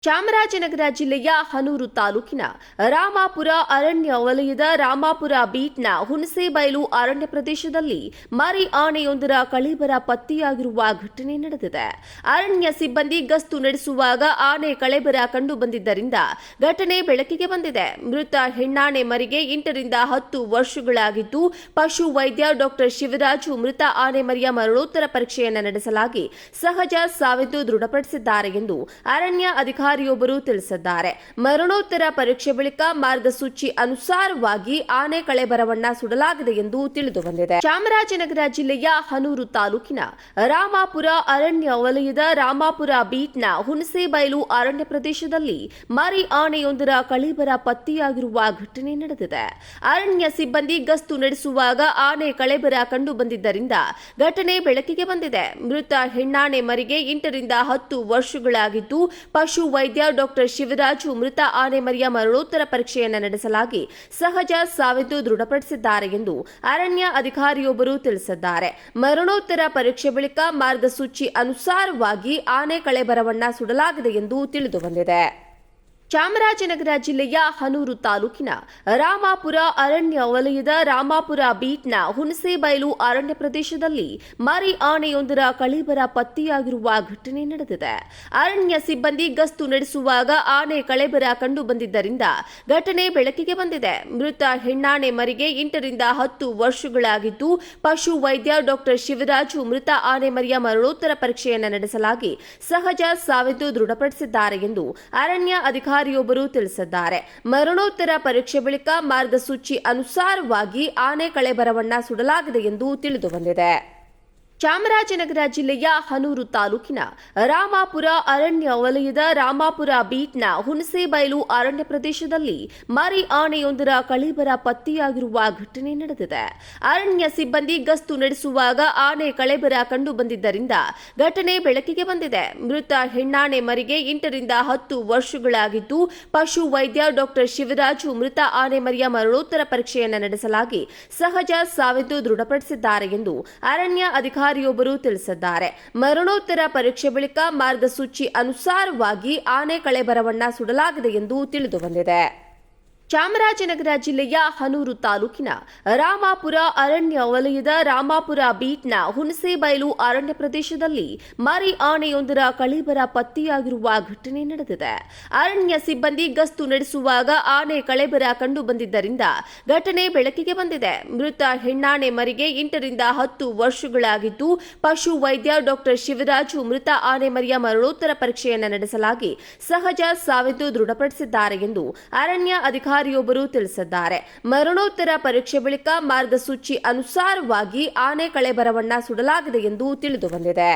ಚಾಮರಾಜನಗರ ಜಿಲ್ಲೆಯ ಹನೂರು ತಾಲೂಕಿನ ರಾಮಾಪುರ ಅರಣ್ಯ ವಲಯದ ರಾಮಾಪುರ ಬೀಟ್ನ ಹುಣಸೆಬೈಲು ಅರಣ್ಯ ಪ್ರದೇಶದಲ್ಲಿ ಮರಿ ಆನೆಯೊಂದರ ಕಳೇಬರ ಪತ್ತೆಯಾಗಿರುವ ಘಟನೆ ನಡೆದಿದೆ. ಅರಣ್ಯ ಸಿಬ್ಬಂದಿ ಗಸ್ತು ನಡೆಸುವಾಗ ಆನೆ ಕಳೇಬರ ಕಂಡು ಬಂದಿದ್ದರಿಂದ ಘಟನೆ ಬೆಳಕಿಗೆ ಬಂದಿದೆ. ಮೃತ ಹೆಣ್ಣಾನೆ ಮರಿಗೆ 8 ರಿಂದ 10 ವರ್ಷಗಳಾಗಿದ್ದು, ಪಶು ವೈದ್ಯ ಡಾಕ್ಟರ್ ಶಿವರಾಜು ಮೃತ ಆನೆ ಮರಿಯ ಮರಣೋತ್ತರ ಪರೀಕ್ಷೆಯನ್ನು ನಡೆಸಲಾಗಿ ಸಹಜ ಸಾವೆಂದು ದೃಢಪಡಿಸಿದ್ದಾರೆ ಎಂದು ಅರಣ್ಯ ಅಧಿಕಾರಿಯೊಬ್ಬರು ತಿಳಿಸಿದ್ದಾರೆ. ಮರಣೋತ್ತರ ಪರೀಕ್ಷೆ ಬಳಿಕ ಮಾರ್ಗಸೂಚಿ ಅನುಸಾರವಾಗಿ ಆನೆ ಕಳೇಬರವನ್ನ ಸುಡಲಾಗಿದೆ ಎಂದು ತಿಳಿದು ಬಂದಿದೆ. ಚಾಮರಾಜನಗರ ಜಿಲ್ಲೆಯ ಹನೂರು ತಾಲೂಕಿನ ರಾಮಾಪುರ ಅರಣ್ಯ ವಲಯದ ರಾಮಾಪುರ ಬೀಟ್ನ ಹುಣಸೆಬೈಲು ಅರಣ್ಯ ಪ್ರದೇಶದಲ್ಲಿ ಮರಿ ಆನೆಯೊಂದರ ಕಳೇಬರ ಪತ್ತೆಯಾಗಿರುವ ಘಟನೆ ನಡೆದಿದೆ. ಅರಣ್ಯ ಸಿಬ್ಬಂದಿ ಗಸ್ತು ನಡೆಸುವಾಗ ಆನೆ ಕಳೇಬರ ಕಂಡು ಬಂದಿದ್ದರಿಂದ ಘಟನೆ ಬೆಳಕಿಗೆ ಬಂದಿದೆ. ಮೃತ ಹೆಣ್ಣಾನೆ ಮರಿಗೆ 8 ರಿಂದ 10 ವರ್ಷಗಳಾಗಿದ್ದು, ಪಶು ವೈದ್ಯ ಡಾಕ್ಟರ್ ಶಿವರಾಜು ಮೃತ ಆನೆ ಮರಿಯ ಮರಣೋತ್ತರ ಪರೀಕ್ಷೆಯನ್ನು ನಡೆಸಲಾಗಿ ಸಹಜ ಸಾವೆಂದು ದೃಢಪಡಿಸಿದ್ದಾರೆ ಎಂದು ಅರಣ್ಯ ಅಧಿಕಾರಿಯೊಬ್ಬರು ತಿಳಿಸಿದ್ದಾರೆ. ಮರಣೋತ್ತರ ಪರೀಕ್ಷೆ ಬಳಿಕ ಮಾರ್ಗಸೂಚಿ ಅನುಸಾರವಾಗಿ ಆನೆ ಕಳೇಬರವನ್ನ ಸುಡಲಾಗಿದೆ ಎಂದು ತಿಳಿದು ಬಂದಿದೆ. ಚಾಮರಾಜನಗರ ಜಿಲ್ಲೆಯ ಹನೂರು ತಾಲೂಕಿನ ರಾಮಾಪುರ ಅರಣ್ಯ ವಲಯದ ರಾಮಾಪುರ ಬೀಟ್ನ ಹುಣಸೆಬೈಲು ಅರಣ್ಯ ಪ್ರದೇಶದಲ್ಲಿ ಮರಿ ಆನೆಯೊಂದರ ಕಳೇಬರ ಪತ್ತೆಯಾಗಿರುವ ಘಟನೆ ನಡೆದಿದೆ. ಅರಣ್ಯ ಸಿಬ್ಬಂದಿ ಗಸ್ತು ನಡೆಸುವಾಗ ಆನೆ ಕಳೇಬರ ಕಂಡು ಬಂದಿದ್ದರಿಂದ ಘಟನೆ ಬೆಳಕಿಗೆ ಬಂದಿದೆ. ಮೃತ ಹೆಣ್ಣಾನೆ ಮರಿಗೆ 8 ರಿಂದ 10 ವರ್ಷಗಳಾಗಿದ್ದು, ಪಶು ವೈದ್ಯ ಡಾಕ್ಟರ್ ಶಿವರಾಜು ಮೃತ ಆನೆ ಮರಿಯ ಮರಣೋತ್ತರ ಪರೀಕ್ಷೆಯನ್ನು ನಡೆಸಲಾಗಿ ಸಹಜ ಸಾವೆಂದು ದೃಢಪಡಿಸಿದ್ದಾರೆ ಎಂದು ಅರಣ್ಯ ಅಧಿಕಾರಿಯೊಬ್ಬರು ತಿಳಿಸಿದ್ದಾರೆ. ಮರಣೋತ್ತರ ಪರೀಕ್ಷೆ ಬಳಿಕ ಮಾರ್ಗಸೂಚಿ ಅನುಸಾರವಾಗಿ ಆನೆ ಕಳೇಬರವನ್ನ ಸುಡಲಾಗಿದೆ ಎಂದು ತಿಳಿದು ಬಂದಿದೆ. ಚಾಮರಾಜನಗರ ಜಿಲ್ಲೆಯ ಹನೂರು ತಾಲೂಕಿನ ರಾಮಾಪುರ ಅರಣ್ಯ ವಲಯದ ರಾಮಾಪುರ ಬೀಟ್ನ ಹುಣಸೆಬೈಲು ಅರಣ್ಯ ಪ್ರದೇಶದಲ್ಲಿ ಮರಿ ಆನೆಯೊಂದರ ಕಳೇಬರ ಪತ್ತೆಯಾಗಿರುವ ಘಟನೆ ನಡೆದಿದೆ. ಅರಣ್ಯ ಸಿಬ್ಬಂದಿ ಗಸ್ತು ನಡೆಸುವಾಗ ಆನೆ ಕಳೇಬರ ಕಂಡು ಬಂದಿದ್ದರಿಂದ ಘಟನೆ ಬೆಳಕಿಗೆ ಬಂದಿದೆ. ಮೃತ ಹೆಣ್ಣಾನೆ ಮರಿಗೆ 8 ರಿಂದ 10 ವರ್ಷಗಳಾಗಿದ್ದು, ಪಶು ವೈದ್ಯ ಡಾಕ್ಟರ್ ಶಿವರಾಜು ಮೃತ ಆನೆ ಮರಿಯ ಮರಣೋತ್ತರ ಪರೀಕ್ಷೆಯನ್ನು ನಡೆಸಲಾಗಿ ಸಹಜ ಸಾವೆಂದು ದೃಢಪಡಿಸಿದ್ದಾರೆ ಎಂದು ಅರಣ್ಯ ಅಧಿಕಾರಿಯೊಬ್ಬರು ತಿಳಿಸಿದ್ದಾರೆ. ಮರಣೋತ್ತರ ಪರೀಕ್ಷೆ ಬಳಿಕ ಮಾರ್ಗಸೂಚಿ ಅನುಸಾರವಾಗಿ ಆನೆ ಕಳೇಬರವನ್ನ ಸುಡಲಾಗಿದೆ ಎಂದು ತಿಳಿದು ಬಂದಿದೆ. ಚಾಮರಾಜನಗರ ಜಿಲ್ಲೆಯ ಹನೂರು ತಾಲೂಕಿನ ರಾಮಾಪುರ ಅರಣ್ಯ ವಲಯದ ರಾಮಾಪುರ ಬೀಟ್ನ ಹುಣಸೆಬೈಲು ಅರಣ್ಯ ಪ್ರದೇಶದಲ್ಲಿ ಮರಿ ಆನೆಯೊಂದರ ಕಳೇಬರ ಪತ್ತೆಯಾಗಿರುವ ಘಟನೆ ನಡೆದಿದೆ. ಅರಣ್ಯ ಸಿಬ್ಬಂದಿ ಗಸ್ತು ನಡೆಸುವಾಗ ಆನೆ ಕಳೇಬರ ಕಂಡು ಬಂದಿದ್ದರಿಂದ ಘಟನೆ ಬೆಳಕಿಗೆ ಬಂದಿದೆ. ಮೃತ ಹೆಣ್ಣಾನೆ ಮರಿಗೆ 8 ರಿಂದ 10 ವರ್ಷಗಳಾಗಿದ್ದು, ಪಶು ವೈದ್ಯ ಡಾಕ್ಟರ್ ಶಿವರಾಜು ಮೃತ ಆನೆ ಮರಿಯ ಮರಣೋತ್ತರ ಪರೀಕ್ಷೆಯನ್ನು ನಡೆಸಲಾಗಿ ಸಹಜ ಸಾವೆಂದು ದೃಢಪಡಿಸಿದ್ದಾರೆ ಎಂದು ಅರಣ್ಯ ಅಧಿಕಾರಿಯೊಬ್ಬರು ತಿಳಿಸಿದ್ದಾರೆ. ಮರಣೋತ್ತರ ಪರೀಕ್ಷೆ ಬಳಿಕ ಮಾರ್ಗಸೂಚಿ ಅನುಸಾರವಾಗಿ ಆನೆ ಕಳೇಬರವನ್ನ ಸುಡಲಾಗಿದೆ ಎಂದು ತಿಳಿದು ಬಂದಿದೆ.